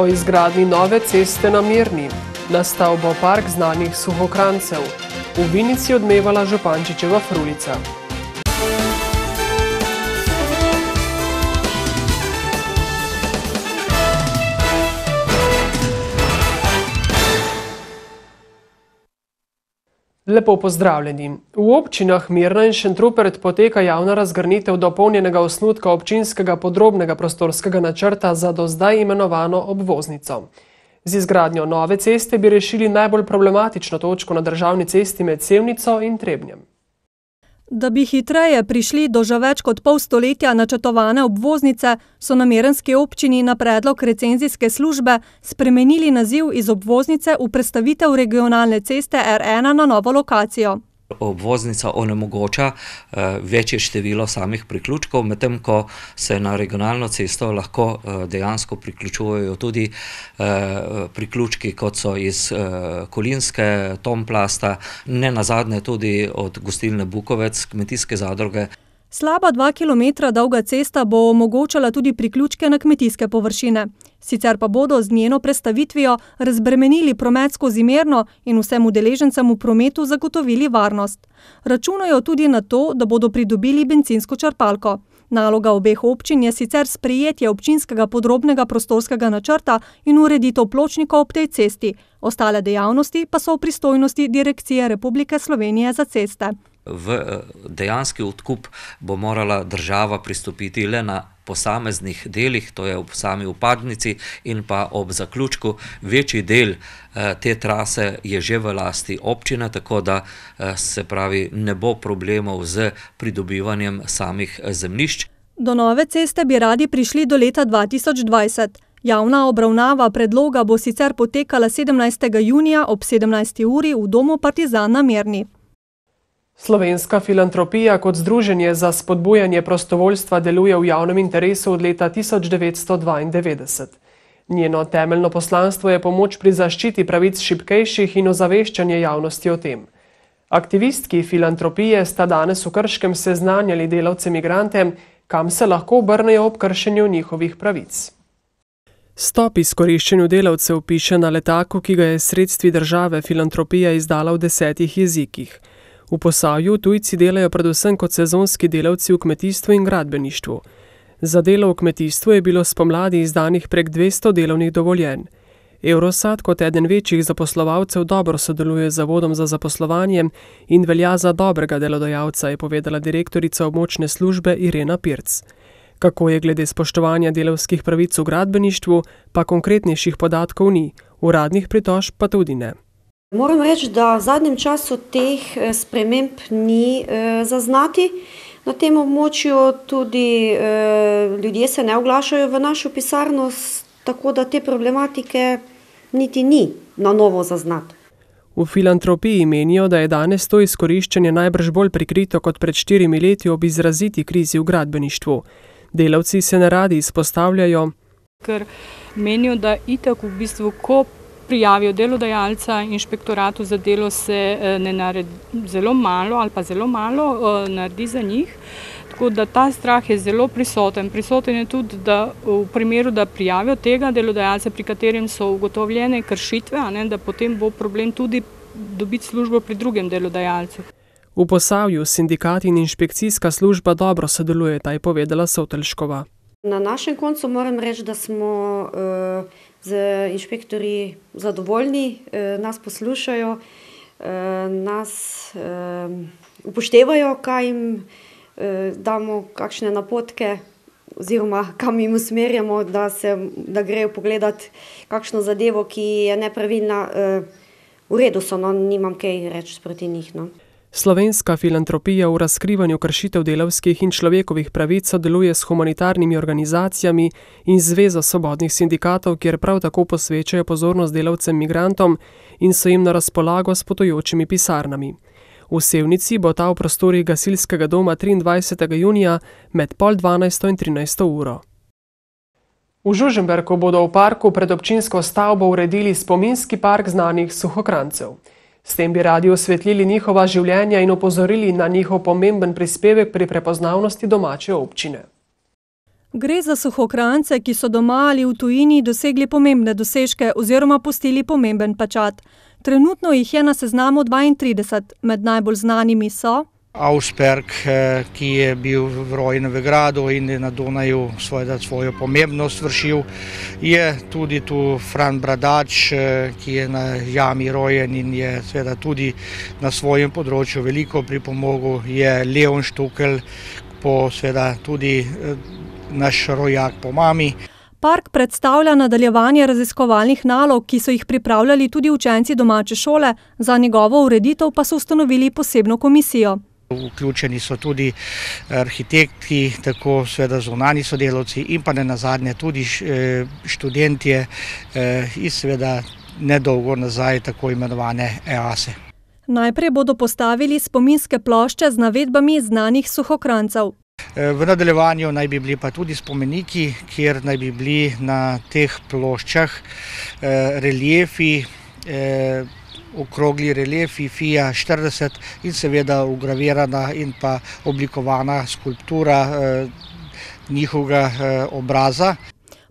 O izgradnji nove ceste na Mirni. Nastal bo park znanih suhokrancev. V Vinici odmevala Župančičeva frulica. Lepo pozdravljeni. V občinah Mirna in Šentrupert poteka javna razgrnitev dopolnjenega osnutka občinskega podrobnega prostorskega načrta za do zdaj imenovano obvoznico. Z izgradnjo nove ceste bi rešili najbolj problematično točko na državni cesti med Sevnico in Trebnjem. Da bi hitreje prišli do že več kot pol stoletja načrtovane obvoznice, so na mirnski občini na predlog recenzijske službe spremenili naziv iz obvoznice v prestavitev regionalne ceste R1 na novo lokacijo. Obvoznica onemogoča večje število samih priključkov, medtem ko se na regionalno cesto lahko dejansko priključujejo tudi priključki, kot so iz Kolinske, Tomplasta, ne nazadnje tudi od gostilne Bukovec, kmetijske zadruge. Slaba 2 kilometra dolga cesta bo omogočala tudi priključke na kmetijske površine. Sicer pa bodo z njeno prestavitvijo razbremenili promet skozi Mirno in vsem udeležencem v prometu zagotovili varnost. Računajo tudi na to, da bodo pridobili bencinsko črpalko. Naloga obeh občin je sicer sprejetje občinskega podrobnega prostorskega načrta in ureditev pločnikov ob tej cesti. Ostale dejavnosti pa so v pristojnosti Direkcije Republike Slovenije za ceste. V dejanski odkup bo morala država pristopiti le na posameznih delih, to je ob sami vpadnici in pa ob zaključku. Večji del te trase je že v lasti občine, tako da se pravi ne bo problemov z pridobivanjem samih zemljišč. Do nove ceste bi radi prišli do leta 2020. Javna obravnava predloga bo sicer potekala 17. junija ob 17. uri v domu Partizan na Mirni. Slovenska filantropija kot združenje za spodbujanje prostovoljstva deluje v javnem interesu od leta 1992. Njeno temeljno poslanstvo je pomoč pri zaščiti pravic šibkejših in ozaveščanje javnosti o tem. Aktivistki filantropije sta danes v Krškem seznanjali delavce migrante, kam se lahko obrnejo ob kršenju njihovih pravic. Stop izkoriščenju delavcev piše na letaku, ki ga je s sredstvi države filantropija izdala v 10 jezikih. V Posavju tujci delajo predvsem kot sezonski delavci v kmetijstvu in gradbeništvu. Za delo v kmetijstvu je bilo spomladi izdanih prek 200 delovnih dovoljenj. Eurosat kot eden večjih zaposlovalcev dobro sodeluje z Zavodom za zaposlovanje in velja za dobrega delodajalca, je povedala direktorica območne službe Irena Pirc. Kako je glede spoštovanja delavskih pravic v gradbeništvu, pa konkretnejših podatkov ni, uradnih pritožb pa tudi ne. Moram reči, da v zadnjem času teh sprememb ni zaznati na tem območju, tudi ljudje se ne oglašajo v našo pisarno, tako da te problematike niti ni na novo zaznati. V filantropiji menijo, da je danes to izkoriščanje najbrž bolj prikrito kot pred 4 leti ob izraziti krizi v gradbeništvu. Delavci se neradi izpostavljajo, ker menijo, da itak v bistvu, ko prijavijo delodajalca inšpektoratu za delo, se ne naredi zelo malo ali pa zelo malo naredi za njih. Tako da ta strah je zelo prisoten. Prisoten je tudi, da v primeru, da prijavijo tega delodajalca, pri katerem so ugotovljene kršitve, da potem bo problem tudi dobiti službo pri drugem delodajalcu. V Posavju sindikat in inšpekcijska služba dobro sodelujeta, je povedala Sotelškova. Na našem koncu moram reči, da smo z inšpektorji zadovoljni, nas poslušajo, nas upoštevajo, kaj jim damo, kakšne napotke oziroma kam jim usmerjamo, da grejo pogledati kakšno zadevo, ki je nepravilna. V redu so, nimam kaj reči proti njih. Slovenska filantropija v razkrivanju kršitev delavskih in človekovih pravic sodeluje s humanitarnimi organizacijami in Zvezo svobodnih sindikatov, kjer prav tako posvečajo pozornost delavcem migrantom in so jim na razpolago s potujočimi pisarnami. V Sevnici bo ta v prostorih gasilskega doma 23. junija med 11:30 in 13. uro. V Žužemberku bodo v parku pred občinsko stavbo uredili spominski park znanih suhokrancev. S tem bi radi osvetlili njihova življenja in opozorili na njihov pomemben prispevek pri prepoznavnosti domače občine. Gre za suhokrajance, ki so doma ali v tujini dosegli pomembne dosežke oziroma pustili pomemben pečat. Trenutno jih je na seznamu 32, med najbolj znanimi so Auersperg, ki je bil v Rojnovegradu in je na Dunaju svojo pomembnost vršil. Je tudi tu Fran Bradač, ki je na jami rojen in je seveda tudi na svojem področju veliko pripomogel. Je Leon Štukelj, seveda tudi naš rojak po mami. Park predstavlja nadaljevanje raziskovalnih nalog, ki so jih pripravljali tudi učenci domače šole, za njegovo ureditev pa so ustanovili posebno komisijo. Vključeni so tudi arhitekti, tako seveda zunanji sodelavci in pa nenazadnje tudi študentje iz seveda nedolgo nazaj tako imenovane EASE. Najprej bodo postavili spominske plošče z navedbami znanih suhokrancev. V nadaljevanju naj bi bili pa tudi spomeniki, kjer naj bi bili na teh ploščah reliefi, okrogli reliefi FIA 40 in seveda ugravirana in pa oblikovana skulptura njihovega obraza.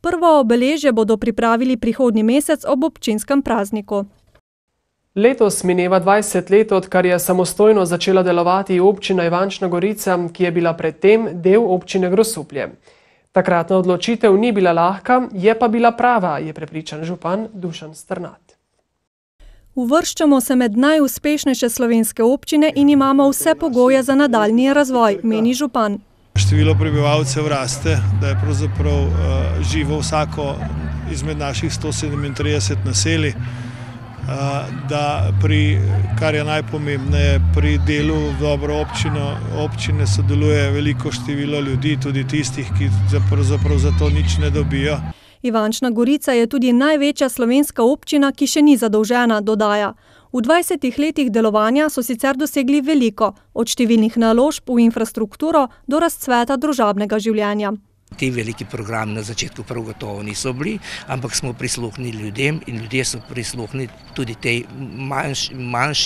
Prvo obeležje bodo pripravili prihodnji mesec ob občinskem prazniku. Letos mineva 20 let, odkar je samostojno začela delovati občina Ivančna Gorica, ki je bila predtem del občine Grosuplje. Takratna odločitev ni bila lahka, je pa bila prava, je prepričan župan Dušan Strnad. Uvrščamo se med najuspešnejše slovenske občine in imamo vse pogoje za nadaljnji razvoj, meni župan. Število prebivalcev raste, da je pravzaprav živo vsako izmed naših 137 naselij, da kar je najpomembneje, pri delu v dobro občine sodeluje veliko število ljudi, tudi tistih, ki pravzaprav za to nič ne dobijo. Ivančna Gorica je tudi največja slovenska občina, ki še ni zadolžena, dodaja. V 20 letih delovanja so sicer dosegli veliko, od številnih naložb v infrastrukturo do razcveta družabnega življenja. Ti veliki programi na začetku prav gotovo niso bili, ampak smo prisluhnili ljudem in ljudje so prisluhnili tudi tej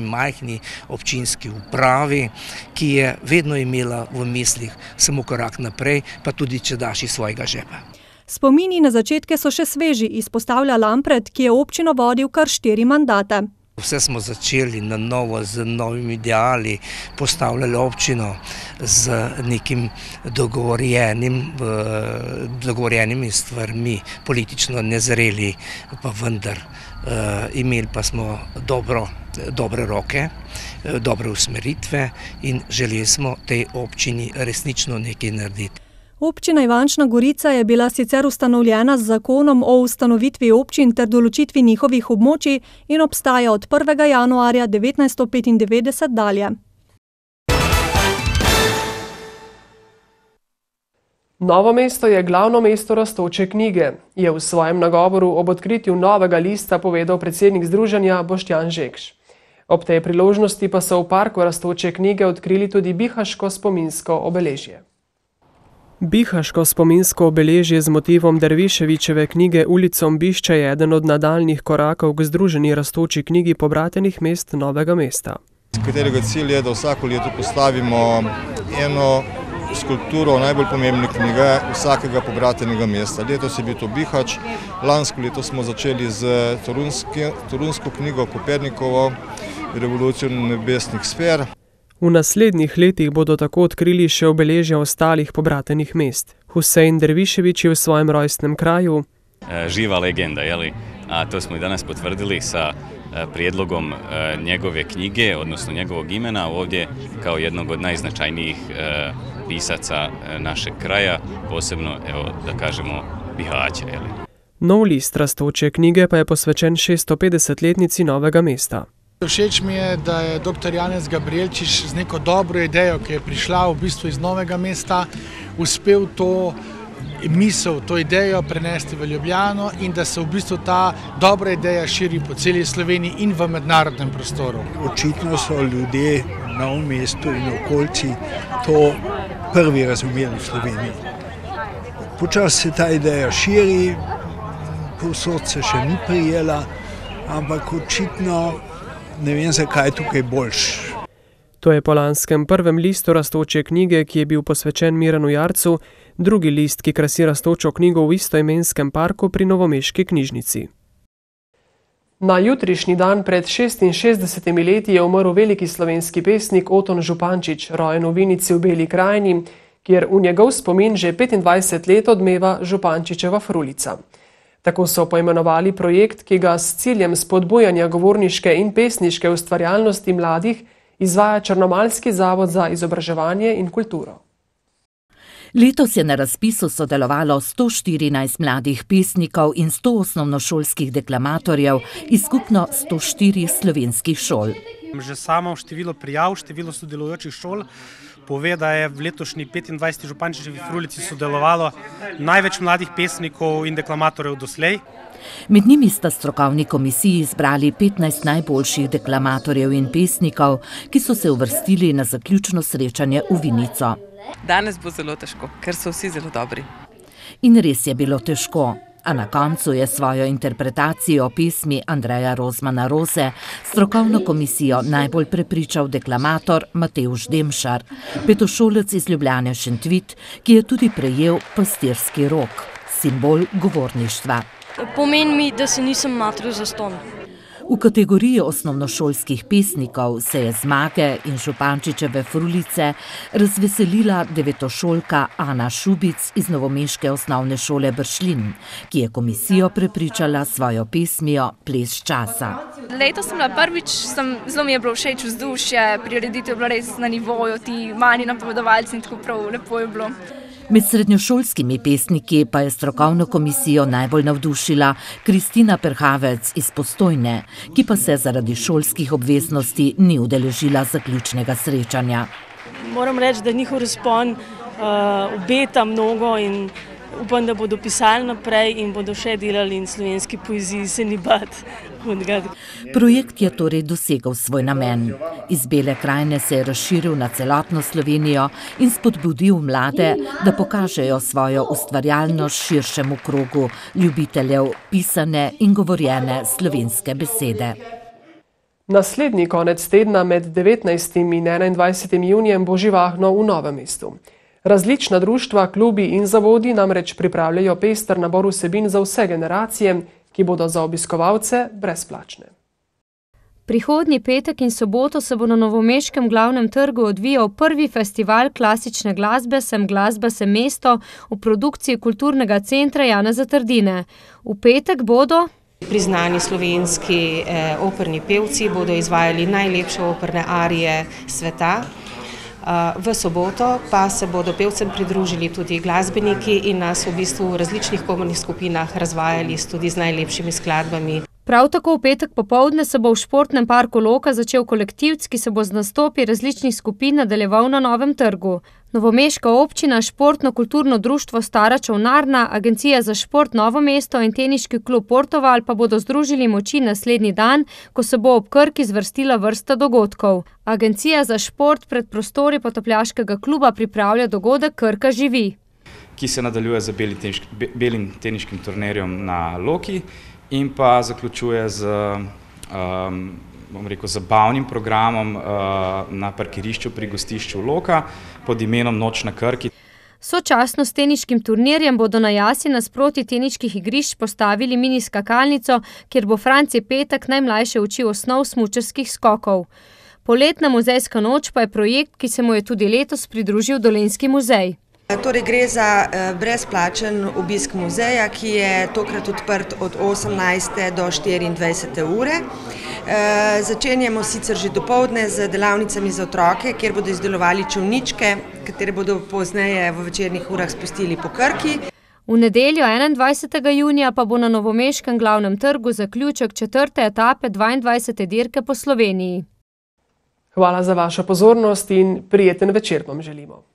majhni občinski upravi, ki je vedno imela v mislih samo korak naprej, pa tudi če daš iz svojega žepa. Spomini na začetke so še sveži, izpostavlja Lampret, ki je občino vodil kar 4 mandate. Vse smo začeli na novo, z novimi ideali, postavljali občino z nekim dogovorjenimi stvarmi, politično nezreli, pa vendar imeli pa smo dobre roke, dobre usmeritve in želeli smo tej občini resnično nekaj narediti. Občina Ivančna Gorica je bila sicer ustanovljena z zakonom o ustanovitvi občin ter določitvi njihovih območij in obstaja od 1. januarja 1995 dalje. Novo mesto je glavno mesto rastoče knjige, je v svojem nagovoru ob odkritju novega lista povedal predsednik združenja Boštjan Žekš. Ob tej priložnosti pa so v parku rastoče knjige odkrili tudi bihaško spominsko obeležje. Bihaško spominsko obeležje z motivom Derviševičeve knjige Ulicom Bišče je eden od nadaljnjih korakov k združeni rastoči knjigi pobratenih mest Novega mesta. Katerega cilj je, da vsako leto postavimo eno skulpturo najbolj pomembne knjige vsakega pobratenega mesta. Letos je bil to Bihač, lansko leto smo začeli z Torunsko knjigo Kopernikovo, Revolucijo nebesnih sfer. V naslednjih letih bodo tako odkrili še obeležja ostalih pobratenih mest. Husein Dervišević je v svojem rojstnem kraju živa legenda, a to smo i danas potvrdili sa prijedlogom njegove knjige, odnosno njegovog imena, ovdje kao jednog od najznačajnijih pisaca našeg kraja, posebno, da kažemo, Bihaća. Nov list rastoče knjige pa je posvečen 650-letnici Novega mesta. Všeč mi je, da je dr. Janez Gabrielčič z neko dobro idejo, ki je prišla v bistvu iz Novega mesta, uspel to misel, to idejo prenesti v Ljubljano in da se v bistvu ta dobra ideja širi po celi Sloveniji in v mednarodnem prostoru. Očitno so ljudje v Novem mestu in okolici to prvi razumeli v Sloveniji. Počasi se ta ideja širi, povsod se še ni prijela, ampak očitno ne vem, zakaj je tukaj boljš. To je po lanskem prvem listu rastoče knjige, ki je bil posvečen Miranu Jarcu, drugi list, ki krasi rastočo knjigo v istoimenskem parku pri novomeški knjižnici. Na jutrišnji dan pred 66 leti je umrl veliki slovenski pesnik Oton Župančič, rojen v Vinici v Beli krajini, kjer v njegov spomin že 25 let odmeva Župančičeva frulica. Tako so poimenovali projekt, ki ga s ciljem spodbujanja govorniške in pesniške ustvarjalnosti mladih izvaja Črnomaljski zavod za izobraževanje in kulturo. Letos je na razpisu sodelovalo 114 mladih pesnikov in 100 osnovnošolskih deklamatorjev iz skupno 104 slovenskih šol. Že samo število prijav, število sodelujočih šol pove, da je v letošnji 25. Župančičevi frulici sodelovalo največ mladih pesnikov in deklamatorjev doslej. Med njimi sta strokovni komisiji izbrali 15 najboljših deklamatorjev in pesnikov, ki so se uvrstili na zaključno srečanje v Vinico. Danes bo zelo težko, ker so vsi zelo dobri. In res je bilo težko, a na koncu je svojo interpretacijo pesmi Andreja Rozmana Rose strokovno komisijo najbolj prepričal deklamator Matevž Demšar, petošolec iz Ljubljane Šentvid, ki je tudi prejel pastirski rog, simbol govorništva. Pomeni mi, da se nisem matril zastonj. V kategoriji osnovnošolskih pesnikov se je zmage in Župančičeve frulice razveselila devetošolka Ana Šubic iz novomeške osnovne šole Bršljin, ki je komisijo prepričala svojo pesmijo Ples časa. Letos sem bila prvič, zelo mi je bilo všeč vzdušje, prireditev je bila res na nivoju, ti manji napovedovalci in tako prav lepo je bilo. Med srednjošolskimi pesniki pa je strokovno komisijo najbolj navdušila Kristina Perhavec iz Postojne, ki pa se zaradi šolskih obveznosti ni udeležila zaključnega srečanja. Moram reči, da njihov razpon obeta mnogo in upam, da bodo pisali naprej in bodo še delali in slovenski poeziji se ni bati. Projekt je torej dosegel svoj namen. Iz Bele krajine se je razširil na celotno Slovenijo in spodbudil mlade, da pokažejo svojo ustvarjalnost širšemu krogu ljubiteljev pisane in govorjene slovenske besede. Naslednji konec tedna med 19. in 21. junijem bo živahno v Novem mestu. Različna društva, klubi in zavodi namreč pripravljajo pester nabor vsebin za vse generacije, ki bodo za obiskovalce brezplačne. Prihodnji petek in soboto se bo na novomeškem glavnem trgu odvijal prvi festival klasične glasbe Sem glasba, sem mesto v produkciji Kulturnega centra Janeza Trdine. V petek bodo priznani slovenski operni pevci, bodo izvajali najlepše operne arije sveta. V soboto pa se bodo pevcem pridružili tudi glasbeniki in nas v bistvu v različnih komornih skupinah razvajali tudi z najlepšimi skladbami. Prav tako v petek popoldne se bo v športnem parku Loka začel kolektivc, ki se bo z nastopi različnih skupin nadaljeval na Novem trgu. Novomeška občina, Športno-kulturno društvo Stara Čolnarna, Agencija za šport Novo mesto in teniški klub Portoval pa bodo združili moči naslednji dan, ko se bo ob Krki zvrstila vrsta dogodkov. Agencija za šport pred prostori potapljaškega kluba pripravlja dogodek Krka živi, ki se nadaljuje z belim teniškim turnirjem na Loki in pa zaključuje z zabavnim programom na parkirišču pri gostišču Loka pod imenom Noč na Krki. Sočasno s teniškim turnirjem bodo na jasi nasproti teniških igrišč postavili mini skakalnico, kjer bo Franci Petek najmlajše učil osnov smučarskih skokov. Poletna muzejska noč pa je projekt, ki se mu je tudi letos pridružil Dolenjski muzej. Torej gre za brezplačen obisk muzeja, ki je tokrat odprt od 18. do 24. ure. Začenjamo sicer že dopoldne z delavnicami za otroke, kjer bodo izdelovali čolničke, katere bodo pozneje v večernih urah spustili po Krki. V nedeljo 21. junija pa bo na novomeškem glavnem trgu zaključek 4. etape 22. dirke po Sloveniji. Hvala za vašo pozornost in prijeten večer vam želimo.